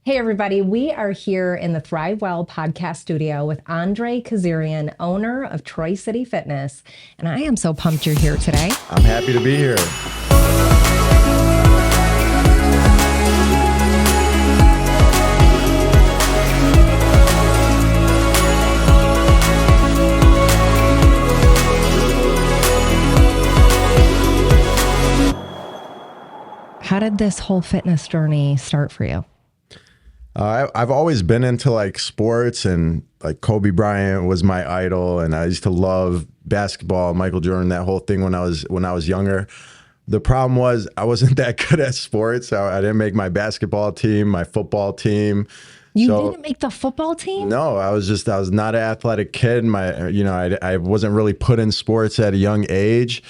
Hey, everybody. We are here in the Thrive Well podcast studio with Andre Kzirian, owner of Troy City Fitness. And I am so pumped you're here today. I'm happy to be here. How did this whole fitness journey start for you? I've always been into like sports, and like Kobe Bryant was my idol, and I used to love basketball, Michael Jordan, that whole thing when I was younger. The problem was I wasn't that good at sports. I didn't make my basketball team, my football team. You didn't make the football team? No, I was not an athletic kid. I wasn't really put in sports at a young age.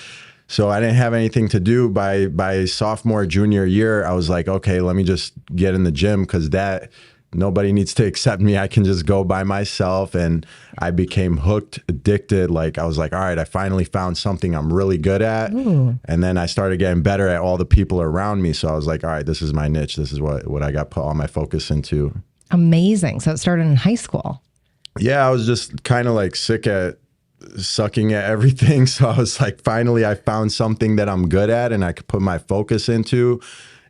So I didn't have anything to do by sophomore, junior year. I was like, okay, let me just get in the gym because nobody needs to accept me. I can just go by myself. And I became hooked, addicted. Like I was like, all right, I finally found something I'm really good at. Ooh. And then I started getting better at all the people around me. So I was like, all right, this is my niche. This is what I got put all my focus into. Amazing. So it started in high school. Yeah, I was just kind of like sick at sucking at everything. So I was like, finally, I found something that I'm good at and I could put my focus into.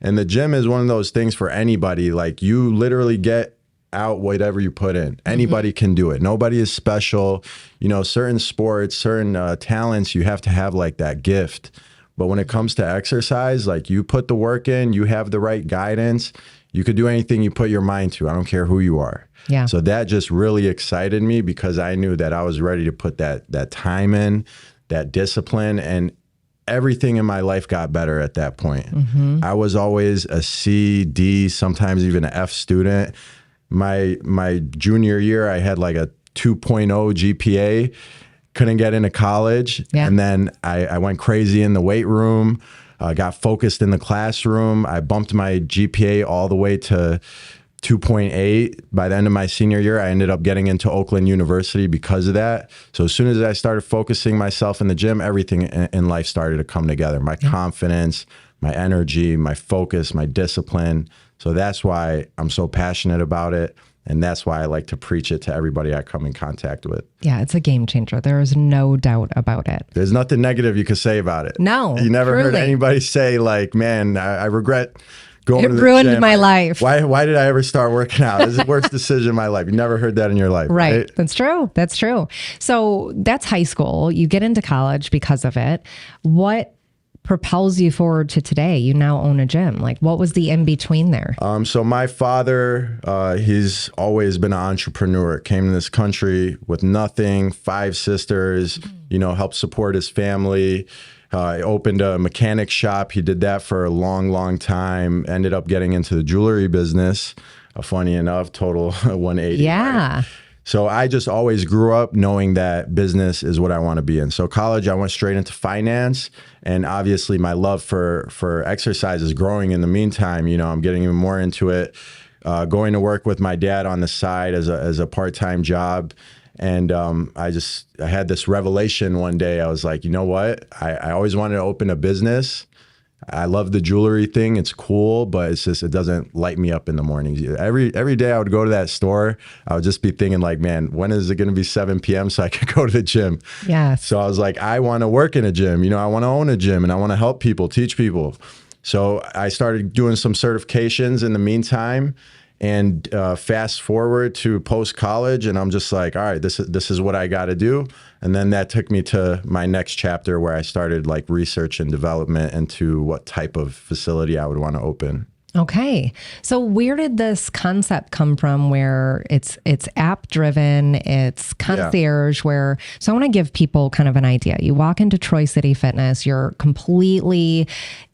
And the gym is one of those things for anybody. Like you literally get out whatever you put in. Anybody can do it. Nobody is special. You know, certain sports, certain talents, you have to have like that gift. But when it comes to exercise, like you put the work in, you have the right guidance, you could do anything you put your mind to. I don't care who you are. Yeah. So that just really excited me because I knew that I was ready to put that time in, that discipline, and everything in my life got better at that point. I was always a C, D, sometimes even an F student. My junior year, I had like a 2.0 GPA, couldn't get into college. Yeah. And then I went crazy in the weight room, got focused in the classroom. I bumped my GPA all the way to 2.8. By the end of my senior year, I ended up getting into Oakland University because of that. So as soon as I started focusing myself in the gym, everything in life started to come together. My confidence, my energy, my focus, my discipline. So that's why I'm so passionate about it. And that's why I like to preach it to everybody I come in contact with. Yeah, it's a game changer. There is no doubt about it. There's nothing negative you could say about it. No, you never truly heard anybody say like, man, I regret going to the ruined gym. my life. Why did I ever start working out? It's the worst decision in my life. You never heard that in your life. Right. That's true. That's true. So that's high school. You get into college because of it. What propels you forward to today? You now own a gym. Like what was the in between there? So my father, he's always been an entrepreneur. Came to this country with nothing, 5 sisters, helped support his family. He opened a mechanic shop. He did that for a long, long time. Ended up getting into the jewelry business. Funny enough, total 180. Yeah. Right? So I just always grew up knowing that business is what I want to be in. So college, I went straight into finance. And obviously my love for exercise is growing in the meantime. I'm getting even more into it. Going to work with my dad on the side as a part-time job. And I had this revelation one day. I was like, you know what? I always wanted to open a business. I love the jewelry thing. It's cool, but it doesn't light me up in the mornings. Every day I would go to that store, I would just be thinking like, man, when is it going to be 7 p.m. so I could go to the gym? Yeah. So I was like, I want to work in a gym. I want to own a gym and I want to help people, teach people. So I started doing some certifications in the meantime. And fast forward to post-college, and I'm just like, all right, this is what I got to do. And then that took me to my next chapter where I started like research and development into what type of facility I would want to open. Okay. So where did this concept come from where it's app driven, it's concierge so I want to give people kind of an idea. You walk into Troy City Fitness, you're completely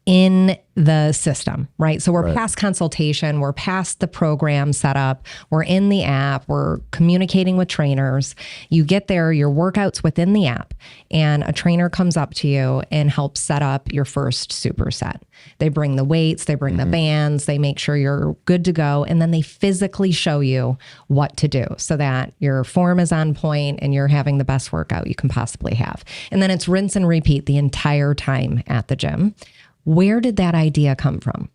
in the system, right? So we're past consultation, we're past the program setup, we're in the app, we're communicating with trainers. You get there, your workout's within the app, and a trainer comes up to you and helps set up your first superset. They bring the weights, they bring the bands, they make sure you're good to go, and then they physically show you what to do so that your form is on point and you're having the best workout you can possibly have. And then it's rinse and repeat the entire time at the gym. Where did that idea come from?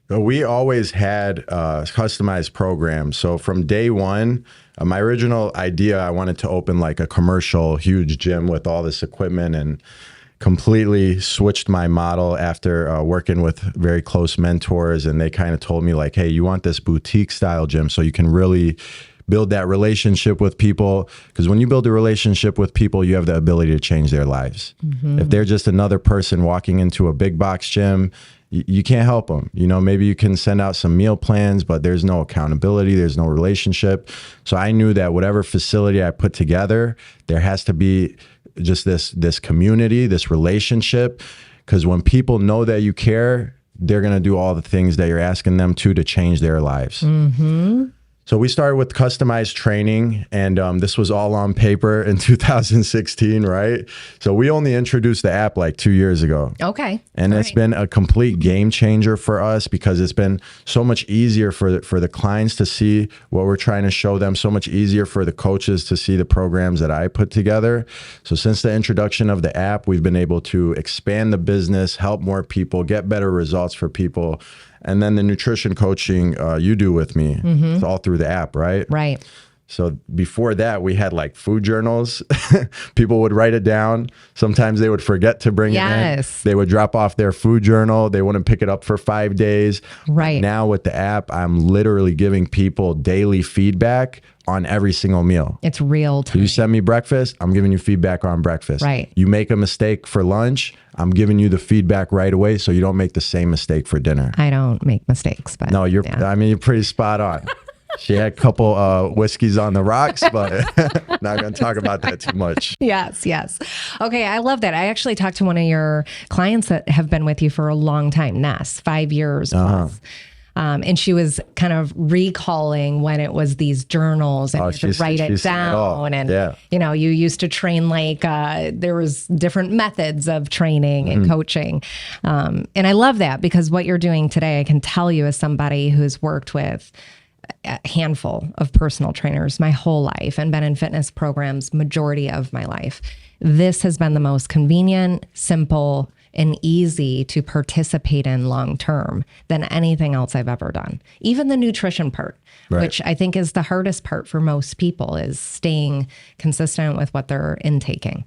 We always had customized programs. So from day one, my original idea, I wanted to open like a commercial, huge gym with all this equipment, and completely switched my model after working with very close mentors. And they kind of told me like, hey, you want this boutique style gym so you can really build that relationship with people. Because when you build a relationship with people, you have the ability to change their lives. If they're just another person walking into a big box gym, you can't help them. You know, maybe you can send out some meal plans, but there's no accountability, there's no relationship. So I knew that whatever facility I put together, there has to be just this community, this relationship. Because when people know that you care, they're going to do all the things that you're asking them to change their lives. So we started with customized training, and this was all on paper in 2016, right? So we only introduced the app like 2 years ago. Okay. And it's been a complete game changer for us, because it's been so much easier for the clients to see what we're trying to show them, so much easier for the coaches to see the programs that I put together. So since the introduction of the app, we've been able to expand the business, help more people, get better results for people. And then the nutrition coaching you do with me, it's all through the app, right? Right. So before that, we had like food journals. People would write it down. Sometimes they would forget to bring it in. They would drop off their food journal. They wouldn't pick it up for 5 days. Right. Now with the app, I'm literally giving people daily feedback on every single meal. It's real time. You send me breakfast, I'm giving you feedback on breakfast. Right. You make a mistake for lunch, I'm giving you the feedback right away so you don't make the same mistake for dinner. I don't make mistakes, but no, I mean, you're pretty spot on. She had a couple whiskeys on the rocks, but not going to talk about that too much. Yes, yes. Okay, I love that. I actually talked to one of your clients that have been with you for a long time, Ness, 5 years plus. And she was kind of recalling when it was these journals and you had to write it down. And, you know, you used to train like there was different methods of training and coaching. And I love that, because what you're doing today, I can tell you as somebody who's worked with a handful of personal trainers my whole life and been in fitness programs majority of my life. This has been the most convenient, simple, and easy to participate in long term than anything else I've ever done. Even the nutrition part, which I think is the hardest part for most people, is staying consistent with what they're intaking.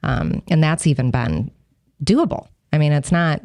And that's even been doable. I mean, it's not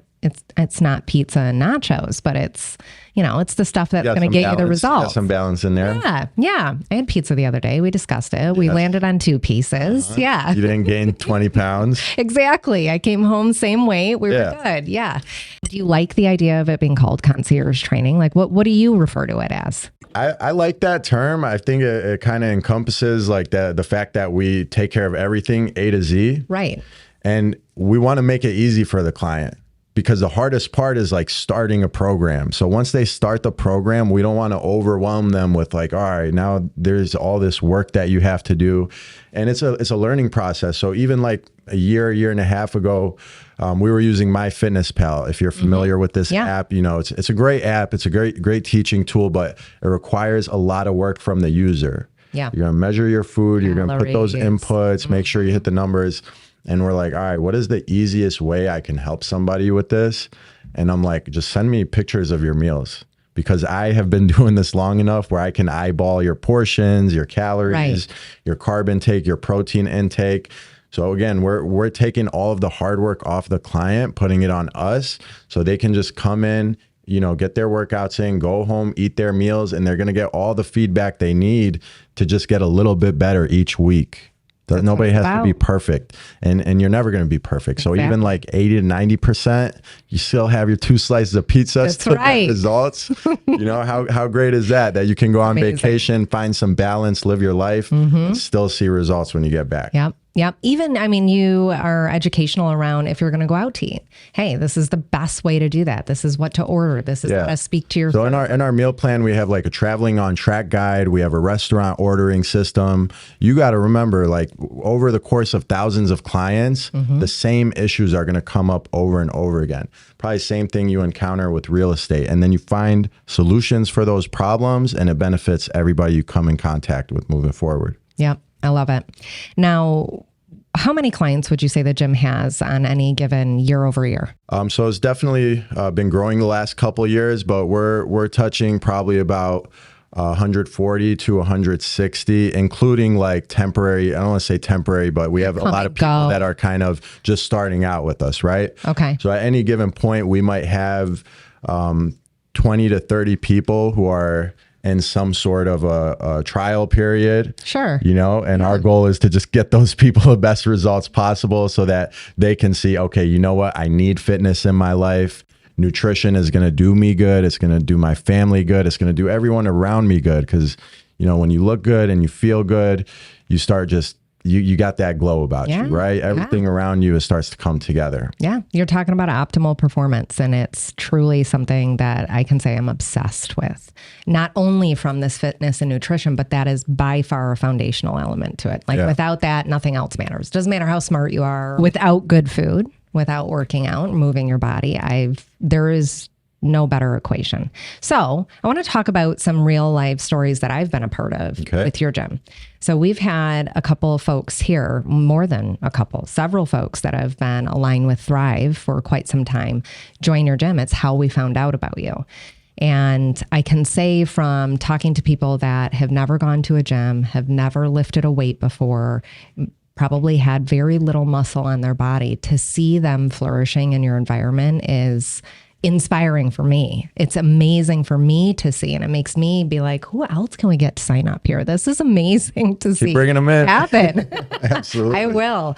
pizza and nachos, but it's, you know, it's the stuff that's going to get you the results. Got some balance in there. Yeah. I had pizza the other day. We discussed it. We landed on 2 pieces. Yeah. You didn't gain 20 pounds. Exactly. I came home same weight. We were good. Yeah. Do you like the idea of it being called concierge training? Like what do you refer to it as? I like that term. I think it kind of encompasses like the fact that we take care of everything A to Z. Right. And we want to make it easy for the client, because the hardest part is like starting a program. So once they start the program, we don't want to overwhelm them with like, all right, now there's all this work that you have to do. And it's a learning process. So even like a year and a half ago, we were using MyFitnessPal. If you're familiar with this app, you know, it's a great app. It's a great teaching tool, but it requires a lot of work from the user. Yeah. You're going to measure your food. You're going to put those inputs, make sure you hit the numbers. And we're like, all right, what is the easiest way I can help somebody with this? And I'm like, just send me pictures of your meals, because I have been doing this long enough where I can eyeball your portions, your calories, your carb intake, your protein intake. So again, we're taking all of the hard work off the client, putting it on us, so they can just come in, you know, get their workouts in, go home, eat their meals, and they're going to get all the feedback they need to just get a little bit better each week. Nobody has to be perfect, and you're never going to be perfect. So even like 80 to 90%, you still have your 2 slices of pizza, still get results. You know, how great is that you can go on vacation, find some balance, live your life, and still see results when you get back. Yep. Even, I mean, you are educational around if you're going to go out to eat. Hey, this is the best way to do that. This is what to order. This is how to speak to your So in our meal plan, we have like a traveling on track guide. We have a restaurant ordering system. You got to remember, like over the course of thousands of clients, the same issues are going to come up over and over again. Probably same thing you encounter with real estate. And then you find solutions for those problems, and it benefits everybody you come in contact with moving forward. Yep. I love it. Now, how many clients would you say the gym has on any given year over year? So it's definitely been growing the last couple of years, but we're touching probably about 140 to 160, including like temporary. I don't want to say temporary, but we have a lot of people that are kind of just starting out with us, right? Okay. So at any given point, we might have 20 to 30 people who are in some sort of a trial period. Sure. You know, and our goal is to just get those people the best results possible so that they can see, okay, you know what? I need fitness in my life. Nutrition is going to do me good. It's going to do my family good. It's going to do everyone around me good. Because, you know, when you look good and you feel good, you start just, you got that glow about you, right? Everything around you starts to come together. Yeah. You're talking about optimal performance, and it's truly something that I can say I'm obsessed with. Not only from this fitness and nutrition, but that is by far a foundational element to it. Like without that, nothing else matters. Doesn't matter how smart you are. Without good food, without working out, moving your body, there is no better equation. So I want to talk about some real life stories that I've been a part of with your gym. So we've had a couple of folks here, more than a couple, several folks that have been aligned with Thrive for quite some time, join your gym. It's how we found out about you. And I can say from talking to people that have never gone to a gym, have never lifted a weight before, probably had very little muscle on their body, to see them flourishing in your environment is inspiring for me. It's amazing for me to see, and it makes me be like, who else can we get to sign up here? This is amazing to see. Keep bringing them in. Happen. Absolutely. I will.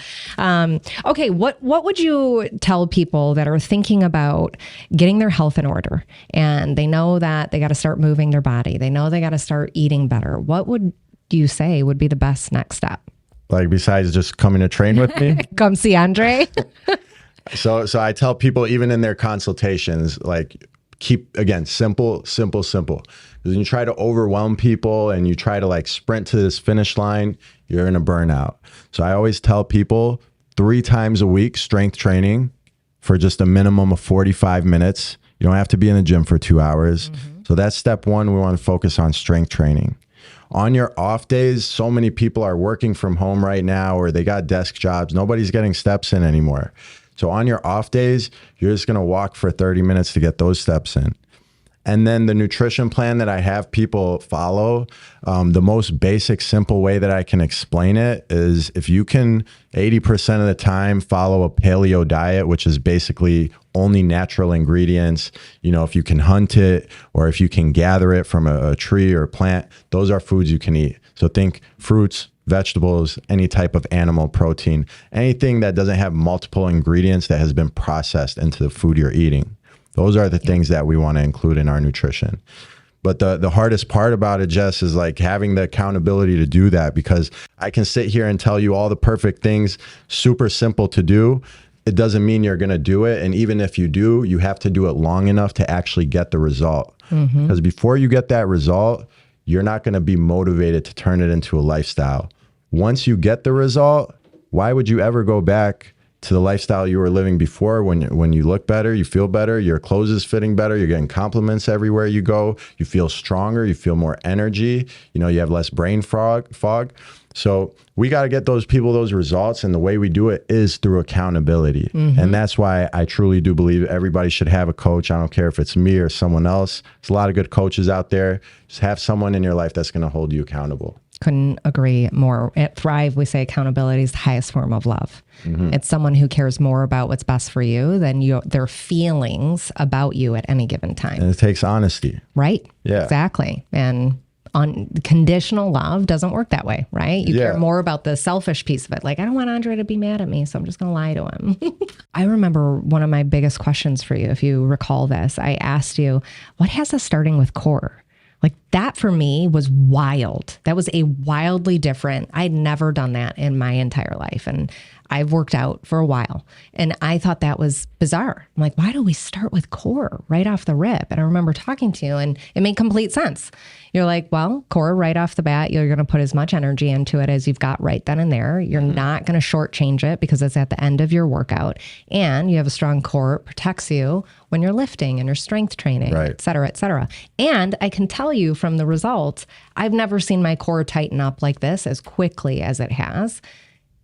Okay. What would you tell people that are thinking about getting their health in order, and they know that they got to start moving their body? They know they got to start eating better. What would you say would be the best next step? Like besides just coming to train with me? Come see Andre. So I tell people, even in their consultations, like keep, again, simple. Because when you try to overwhelm people and you try to like sprint to this finish line, you're going to burn out. So I always tell people 3 times a week, strength training for just a minimum of 45 minutes. You don't have to be in the gym for 2 hours. So that's step one. We want to focus on strength training. On your off days, so many people are working from home right now, or they got desk jobs. Nobody's getting steps in anymore. So on your off days, you're just going to walk for 30 minutes to get those steps in. And then the nutrition plan that I have people follow, the most basic, simple way that I can explain it is if you can 80% of the time follow a paleo diet, which is basically only natural ingredients. You know, if you can hunt it or if you can gather it from a tree or a plant, those are foods you can eat. So think fruits, vegetables, any type of animal protein, anything that doesn't have multiple ingredients that has been processed into the food you're eating. Those are the things that we want to include in our nutrition. But the hardest part about it, Jess, is like having the accountability to do that, because I can sit here and tell you all the perfect things, super simple to do. It doesn't mean you're going to do it. And even if you do, you have to do it long enough to actually get the result. Because before you get that result, you're not going to be motivated to turn it into a lifestyle. Once you get the result, why would you ever go back to the lifestyle you were living before? When you look better, you feel better, your clothes is fitting better, you're getting compliments everywhere you go, you feel stronger, you feel more energy, you know, you have less brain fog. So we got to get those people those results, and the way we do it is through accountability. And that's why I truly do believe everybody should have a coach. I don't care if it's me or someone else. There's a lot of good coaches out there. Just have someone in your life that's going to hold you accountable. Couldn't agree more. At Thrive, we say accountability is the highest form of love. It's someone who cares more about what's best for you than their feelings about you at any given time. And it takes honesty. Right? Yeah. Exactly. And unconditional love doesn't work that way, right? You care more about the selfish piece of it. Like, I don't want Andre to be mad at me, so I'm just going to lie to him. I remember one of my biggest questions for you, if you recall this, I asked you, what has us starting with core? Like, that for me was wild. That was a wildly different, I'd never done that in my entire life. And I've worked out for a while, and I thought that was bizarre. I'm like, why do we start with core right off the rip? And I remember talking to you, and it made complete sense. You're like, well, core right off the bat, you're going to put as much energy into it as you've got right then and there. You're not going to shortchange it because it's at the end of your workout. And you have a strong core. It protects you when you're lifting and you're strength training, et cetera, et cetera. And I can tell you from the results, I've never seen my core tighten up like this as quickly as it has.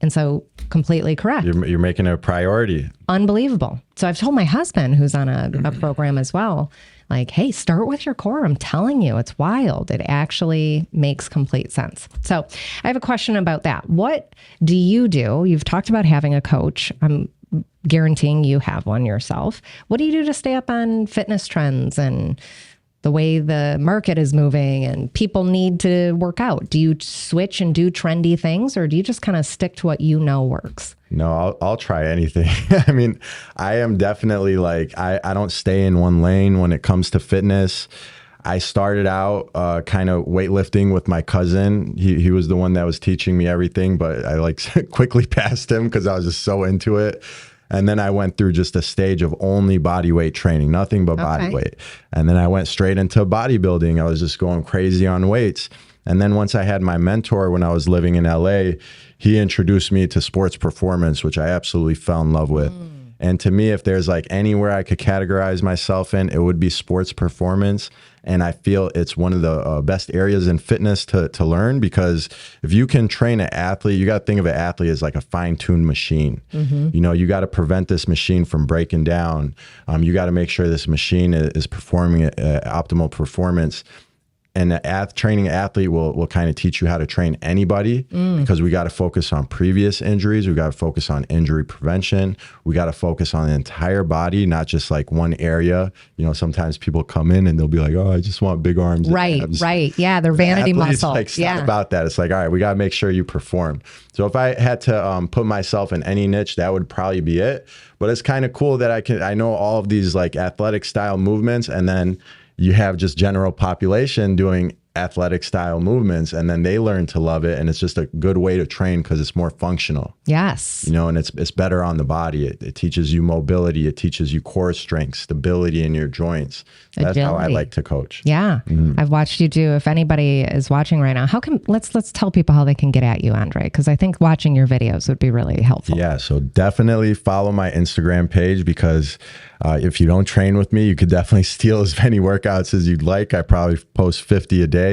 And so completely correct. You're making it a priority. Unbelievable. So I've told my husband, who's on a program as well, like, hey, start with your core. I'm telling you, it's wild. It actually makes complete sense. So I have a question about that. What do you do? You've talked about having a coach. I'm guaranteeing you have one yourself. What do you do to stay up on fitness trends and the way the market is moving and people need to work out? Do you switch and do trendy things, or do you just kind of stick to what you know works? No, I'll try anything. I mean, I am definitely like, I don't stay in one lane when it comes to fitness. I started out kind of weightlifting with my cousin. He was the one that was teaching me everything, but I like quickly passed him because I was just so into it. And then I went through just a stage of only body weight training, nothing but body weight. And then I went straight into bodybuilding. I was just going crazy on weights. And then once I had my mentor when I was living in LA, he introduced me to sports performance, which I absolutely fell in love with. And to me, if there's like anywhere I could categorize myself in, it would be sports performance. And I feel it's one of the best areas in fitness to learn, because if you can train an athlete, you got to think of an athlete as like a fine-tuned machine. You know, you got to prevent this machine from breaking down. You got to make sure this machine is performing at optimal performance. And training an athlete will kind of teach you how to train anybody, because we got to focus on previous injuries. We got to focus on injury prevention. We got to focus on the entire body, not just like one area. You know, sometimes people come in and they'll be like, oh, I just want big arms. Right, right. Yeah, they're vanity muscle. Like, it's not about that. It's like, all right, we got to make sure you perform. So if I had to put myself in any niche, that would probably be it. But it's kind of cool that I know all of these like athletic style movements, and then you have just general population doing athletic style movements, and then they learn to love it. And it's just a good way to train because it's more functional. Yes. You know, and it's better on the body. It teaches you mobility. It teaches you core strength, stability in your joints. That's how I like to coach. Yeah. I've watched you do. If anybody is watching right now, let's tell people how they can get at you, Andre, because I think watching your videos would be really helpful. Yeah. So definitely follow my Instagram page, because if you don't train with me, you could definitely steal as many workouts as you'd like. I probably post 50 a day.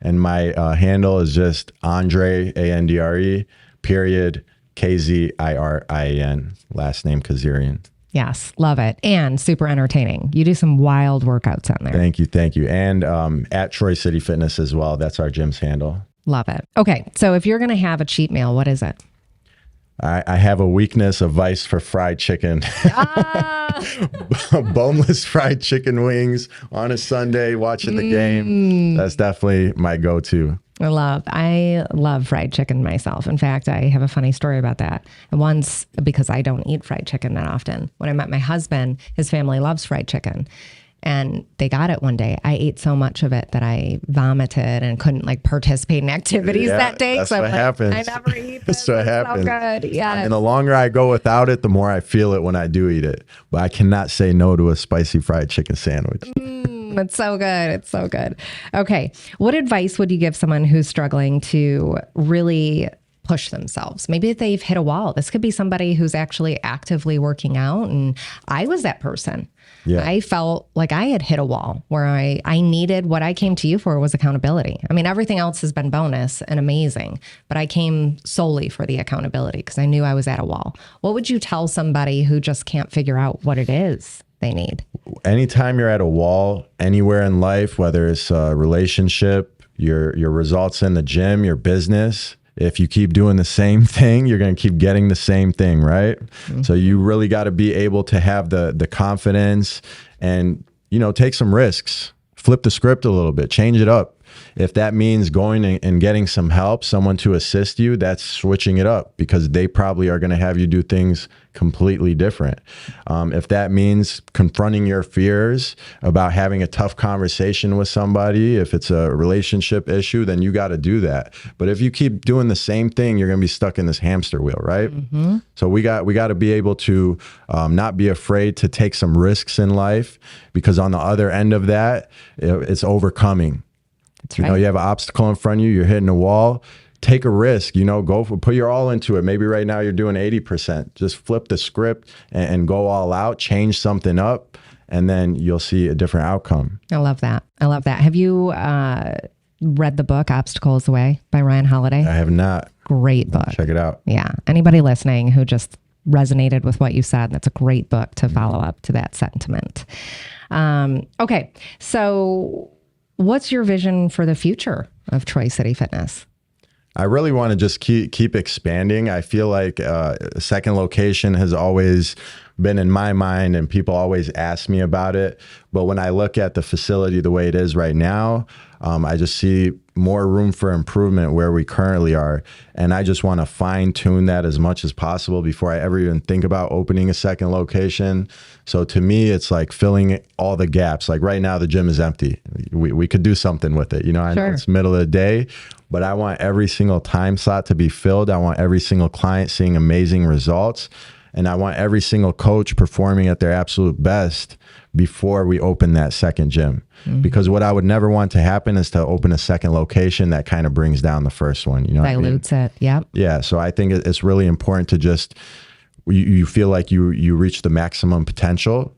And my handle is just Andre, Andre, period, Kzirian, last name Kzirian. Yes, love it. And super entertaining. You do some wild workouts on there. Thank you. Thank you. And at Troy City Fitness as well. That's our gym's handle. Love it. Okay. So if you're going to have a cheat meal, what is it? I have a weakness, a vice for fried chicken. Boneless fried chicken wings on a Sunday, watching the game. That's definitely my go-to. I love fried chicken myself. In fact, I have a funny story about that. And once, because I don't eat fried chicken that often, when I met my husband, his family loves fried chicken. And they got it one day. I ate so much of it that I vomited and couldn't like participate in activities that day. That's what happens. I never eat this. That's what happens. So good. Yeah. And the longer I go without it, the more I feel it when I do eat it. But I cannot say no to a spicy fried chicken sandwich. It's so good. It's so good. Okay. What advice would you give someone who's struggling to really push themselves? Maybe they've hit a wall. This could be somebody who's actually actively working out. And I was that person. Yeah. I felt like I had hit a wall where I needed, what I came to you for was accountability. I mean, everything else has been bonus and amazing, but I came solely for the accountability because I knew I was at a wall. What would you tell somebody who just can't figure out what it is they need? Anytime you're at a wall, anywhere in life, whether it's a relationship, your results in the gym, your business, if you keep doing the same thing, you're going to keep getting the same thing, right? So you really got to be able to have the confidence and, you know, take some risks, flip the script a little bit, change it up. If that means going and getting some help, someone to assist you, that's switching it up, because they probably are going to have you do things completely different. If that means confronting your fears about having a tough conversation with somebody, if it's a relationship issue, then you got to do that. But if you keep doing the same thing, you're going to be stuck in this hamster wheel, right? So we got to be able to not be afraid to take some risks in life, because on the other end of that, it's overcoming. You know, you have an obstacle in front of you, you're hitting a wall, take a risk, you know, put your all into it. Maybe right now you're doing 80%. Just flip the script and go all out, change something up, and then you'll see a different outcome. I love that. I love that. Have you read the book Obstacles Away by Ryan Holiday? I have not. Great book. Check it out. Yeah. Anybody listening who just resonated with what you said, that's a great book to follow up to that sentiment. Okay. So what's your vision for the future of Troy City Fitness? I really want to just keep expanding. I feel like a second location has always been in my mind, and people always ask me about it. But when I look at the facility the way it is right now, I just see more room for improvement where we currently are. And I just want to fine tune that as much as possible before I ever even think about opening a second location. So to me, it's like filling all the gaps. Like right now, the gym is empty. We could do something with it. You know, I know it's middle of the day, but I want every single time slot to be filled. I want every single client seeing amazing results. And I want every single coach performing at their absolute best before we open that second gym. Because what I would never want to happen is to open a second location that kind of brings down the first one. You know, dilutes it. Yep. Yeah. So I think it's really important to just, you feel like you reach the maximum potential,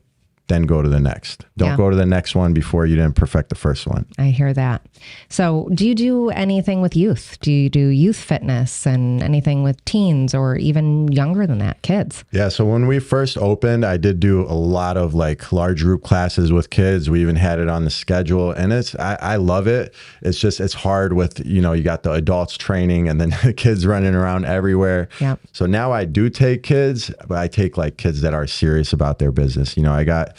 then go to the next. Don't go to the next one before you didn't perfect the first one. I hear that. So do you do anything with youth? Do you do youth fitness and anything with teens or even younger than that, kids? Yeah. So when we first opened, I did do a lot of like large group classes with kids. We even had it on the schedule, and I love it. It's just, it's hard with, you know, you got the adults training and then the kids running around everywhere. Yeah. So now I do take kids, but I take like kids that are serious about their business. You know, I got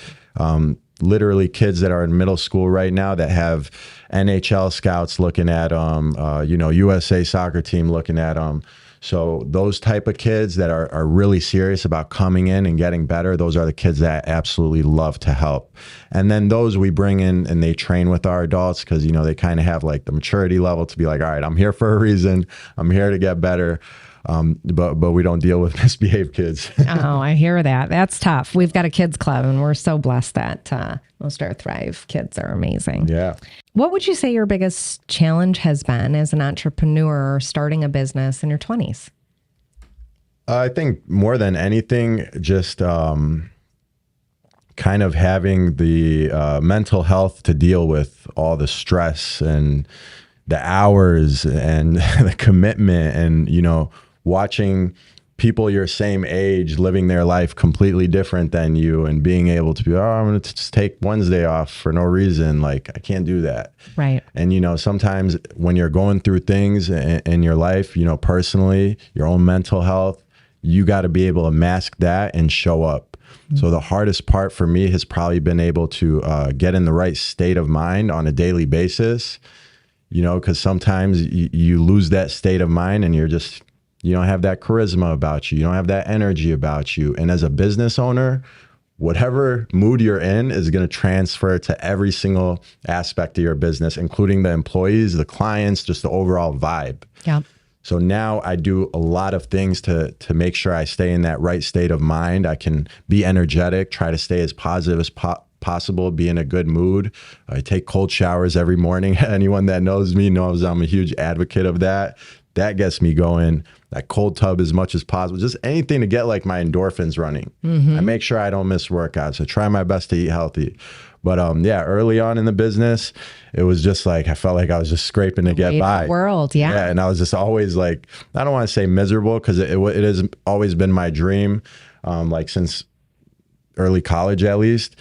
literally kids that are in middle school right now that have NHL scouts looking at them, you know, USA soccer team looking at them. So those type of kids that are really serious about coming in and getting better, those are the kids that I absolutely love to help. And then those we bring in and they train with our adults because, you know, they kind of have like the maturity level to be like, all right, I'm here for a reason. I'm here to get better. But we don't deal with misbehaved kids. Oh, I hear that. That's tough. We've got a kids club and we're so blessed that most our Thrive kids are amazing. Yeah. What would you say your biggest challenge has been as an entrepreneur starting a business in your 20s? I think more than anything, just kind of having the mental health to deal with all the stress and the hours and the commitment and, you know, watching people your same age living their life completely different than you and being able to be, oh, I'm going to just take Wednesday off for no reason. Like, I can't do that. Right. And, you know, sometimes when you're going through things in your life, you know, personally, your own mental health, you got to be able to mask that and show up. So the hardest part for me has probably been able to get in the right state of mind on a daily basis, you know, because sometimes you lose that state of mind and you're just, you don't have that charisma about you. You don't have that energy about you. And as a business owner, whatever mood you're in is going to transfer to every single aspect of your business, including the employees, the clients, just the overall vibe. Yeah. So now I do a lot of things to make sure I stay in that right state of mind. I can be energetic, try to stay as positive as possible, be in a good mood. I take cold showers every morning. Anyone that knows me knows I'm a huge advocate of that. That gets me going. That cold tub as much as possible. Just anything to get like my endorphins running. I make sure I don't miss workouts. I try my best to eat healthy. But yeah, early on in the business, it was just like, I felt like I was just scraping to get by. World, yeah. Yeah, and I was just always like, I don't want to say miserable because it has always been my dream, like since early college at least.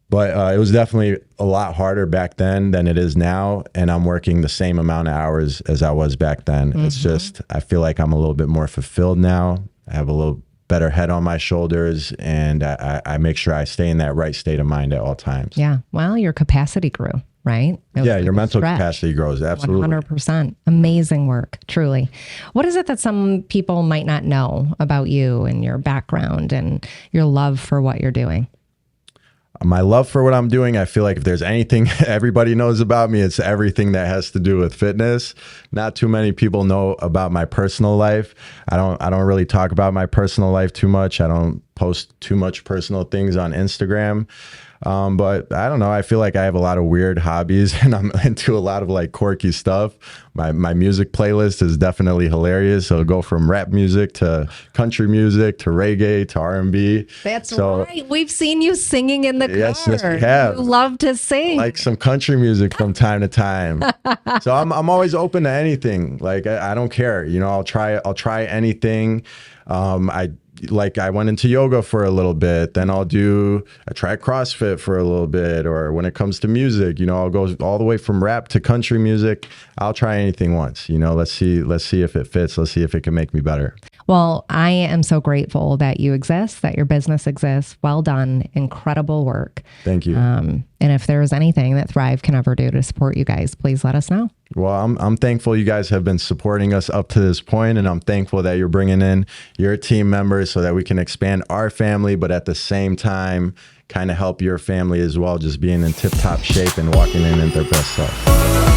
But it was definitely a lot harder back then than it is now. And I'm working the same amount of hours as I was back then. It's just, I feel like I'm a little bit more fulfilled now. I have a little better head on my shoulders, and I make sure I stay in that right state of mind at all times. Yeah. Well, your capacity grew, right? Yeah, your mental capacity grows. Absolutely. 100%. Amazing work, truly. What is it that some people might not know about you and your background and your love for what you're doing? My love for what I'm doing, I feel like if there's anything everybody knows about me, it's everything that has to do with fitness. Not too many people know about my personal life. I don't really talk about my personal life too much. I don't post too much personal things on Instagram. But I don't know. I feel like I have a lot of weird hobbies and I'm into a lot of like quirky stuff. My music playlist is definitely hilarious. So it'll go from rap music to country music to reggae to R&B. That's right. We've seen you singing in the car. Yes, we have. You love to sing. Like some country music from time to time. So I'm always open to anything. Like I don't care. You know, I'll try anything. I went into yoga for a little bit, then I try CrossFit for a little bit, or when it comes to music, you know, I'll go all the way from rap to country music. I'll try anything once, you know, let's see if it fits. Let's see if it can make me better. Well, I am so grateful that you exist, that your business exists. Well done. Incredible work. Thank you. And if there is anything that Thrive can ever do to support you guys, please let us know. Well, I'm thankful you guys have been supporting us up to this point, and I'm thankful that you're bringing in your team members so that we can expand our family, but at the same time, kind of help your family as well, just being in tip-top shape and walking in their best self.